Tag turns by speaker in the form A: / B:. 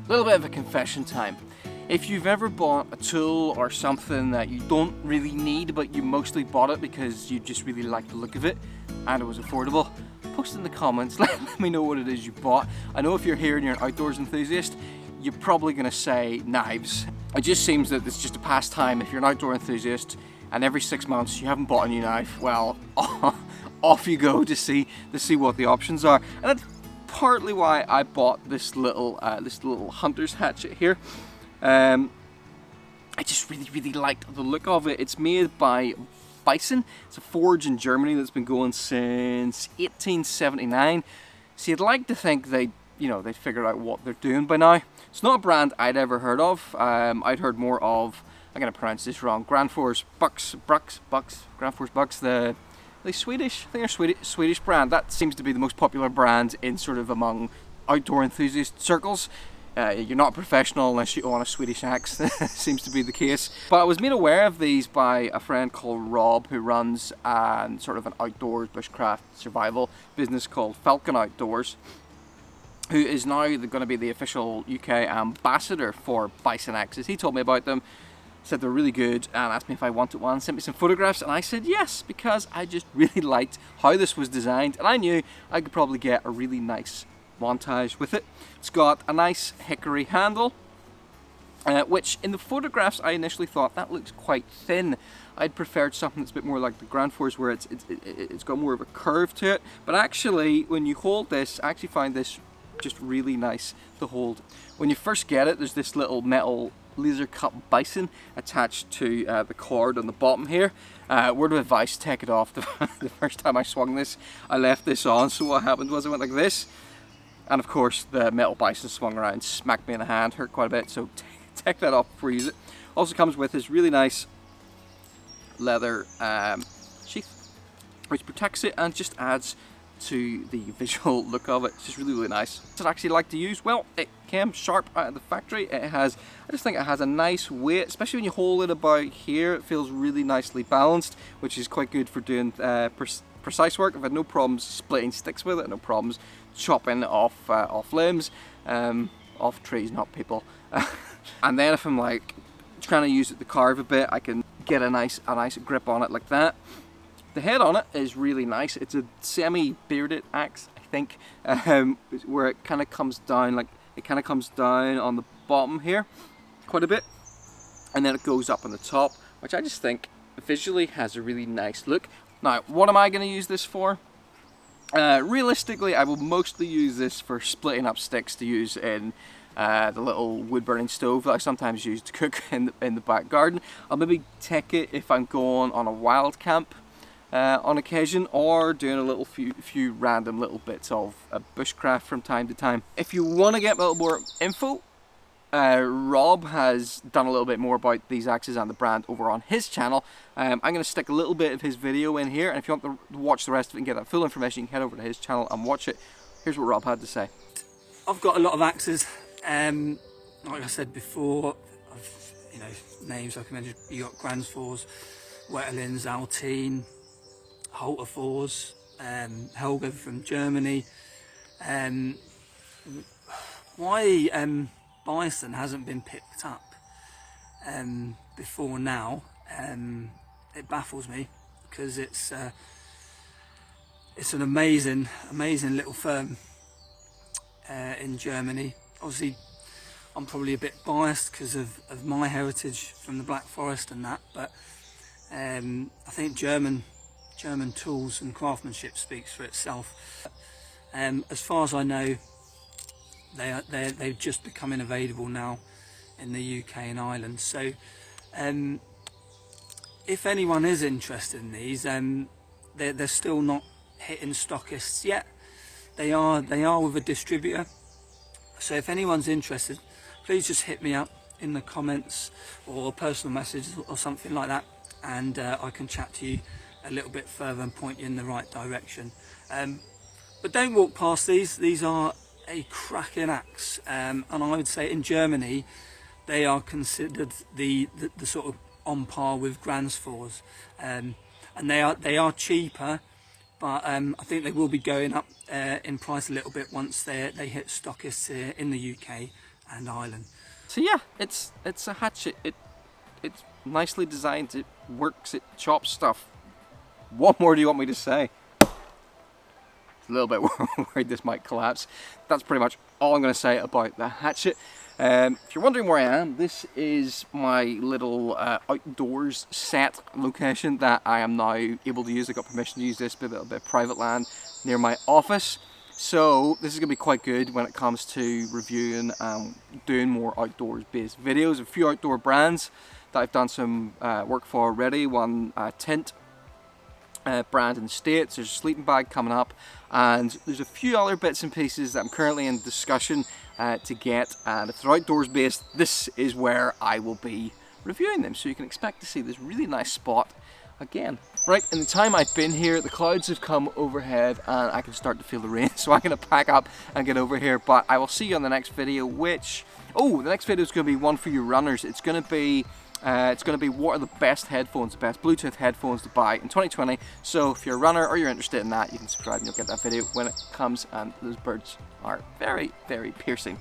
A: A little bit of a confession time. If you've ever bought a tool or something that you don't really need but you mostly bought it because you just really like the look of it and it was affordable, post in the comments, let me know what it is you bought. I know if you're here and you're an outdoors enthusiast, you're probably going to say knives. It just seems that it's just a pastime. If you're an outdoor enthusiast and every 6 months you haven't bought a new knife, well, off you go to see what the options are. And that's partly why I bought this little hunter's hatchet here. I just really liked the look of it. It's made by Bison. It's a forge in Germany that's been going since 1879. So you'd like to think they'd figured out what they're doing by now. It's not a brand I'd ever heard of. I'd heard more of, I'm going to pronounce this wrong, Gransfors Bucks, the Swedish, I think they're Swedish brand. That seems to be the most popular brand in sort of among outdoor enthusiast circles. You're not a professional unless you own a Swedish axe. Seems to be the case. But I was made aware of these by a friend called Rob, who runs sort of an outdoors bushcraft survival business called Falcon Outdoors, who is now going to be the official UK ambassador for Bison axes. He told me about them, said they're really good, and asked me if I wanted one, sent me some photographs, and I said yes, because I just really liked how this was designed, and I knew I could probably get a really nice montage with it. It's got a nice hickory handle, which in the photographs I initially thought that looks quite thin. I'd preferred something that's a bit more like the Gransfors, where it's got more of a curve to it, but actually when you hold this, I actually find this just really nice to hold. When you first get it, there's this little metal laser cut bison attached to the cord on the bottom here. Word of advice, take it off. The first time I swung this, I left this on, so what happened was I went like this, and of course the metal bison swung around, smacked me in the hand, hurt quite a bit, so take that off before you use it. Also comes with this really nice leather sheath, which protects it and just adds to the visual look of it. It's just really nice. What's it actually like to use? Well, it came sharp out of the factory. I just think it has a nice weight, especially when you hold it about here. It feels really nicely balanced, which is quite good for doing precise work. I've had no problems splitting sticks with it, no problems chopping off limbs, off trees, not people. And then if I'm like trying to use it to carve a bit, I can get a nice grip on it like that. The head on it is really nice. It's a semi-bearded axe, I think, where it kind of comes down, like it kind of comes down on the bottom here quite a bit, and then it goes up on the top, which I just think visually has a really nice look. Now, what am I going to use this for? Realistically, I will mostly use this for splitting up sticks to use in the little wood burning stove that I sometimes use to cook in the back garden. I'll maybe take it if I'm going on a wild camp on occasion, or doing a little few random little bits of bushcraft from time to time. If you want to get a little more info, Rob has done a little bit more about these axes and the brand over on his channel. I'm going to stick a little bit of his video in here, and if you want to watch the rest of it and get that full information, you can head over to his channel and watch it. Here's what Rob had to say.
B: I've got a lot of axes. Like I said before, names like I mentioned, you got Gransfors, Wetterlins, Altine, Halterfors, Helga from Germany. Why Bison hasn't been picked up before now it baffles me, because it's an amazing little firm in Germany. Obviously, I'm probably a bit biased because of my heritage from the Black Forest and that, but I think German tools and craftsmanship speaks for itself. As far as I know, they've just becoming available now in the UK and Ireland. So if anyone is interested in these, they're still not hitting stockists yet. They are with a distributor. So if anyone's interested, please just hit me up in the comments or a personal message or something like that, and I can chat to you a little bit further and point you in the right direction. But don't walk past these. These are a cracking axe, and I would say in Germany they are considered the sort of on par with Gransfors, and they are cheaper, but I think they will be going up in price a little bit once they hit stockists in the UK and Ireland.
A: So yeah, it's a hatchet. It's nicely designed. It works. It chops stuff. What more do you want me to say? A little bit worried this might collapse. That's pretty much all I'm going to say about the hatchet. If you're wondering where I am, this is my little outdoors set location that I am now able to use. I got permission to use this bit of private land near my office. So this is going to be quite good when it comes to reviewing and doing more outdoors based videos. A few outdoor brands that I've done some work for already. One tint brand in the States. There's a sleeping bag coming up, and there's a few other bits and pieces that I'm currently in discussion to get, and if they're outdoors based, this is where I will be reviewing them. So you can expect to see this really nice spot again. Right, in the time I've been here, the clouds have come overhead and I can start to feel the rain, so I'm going to pack up and get over here. But I will see you on the next video, which, the next video is going to be one for you runners. It's going to be what are the best headphones, the best Bluetooth headphones to buy in 2020. So if you're a runner or you're interested in that, you can subscribe and you'll get that video when it comes. And those birds are very, very piercing.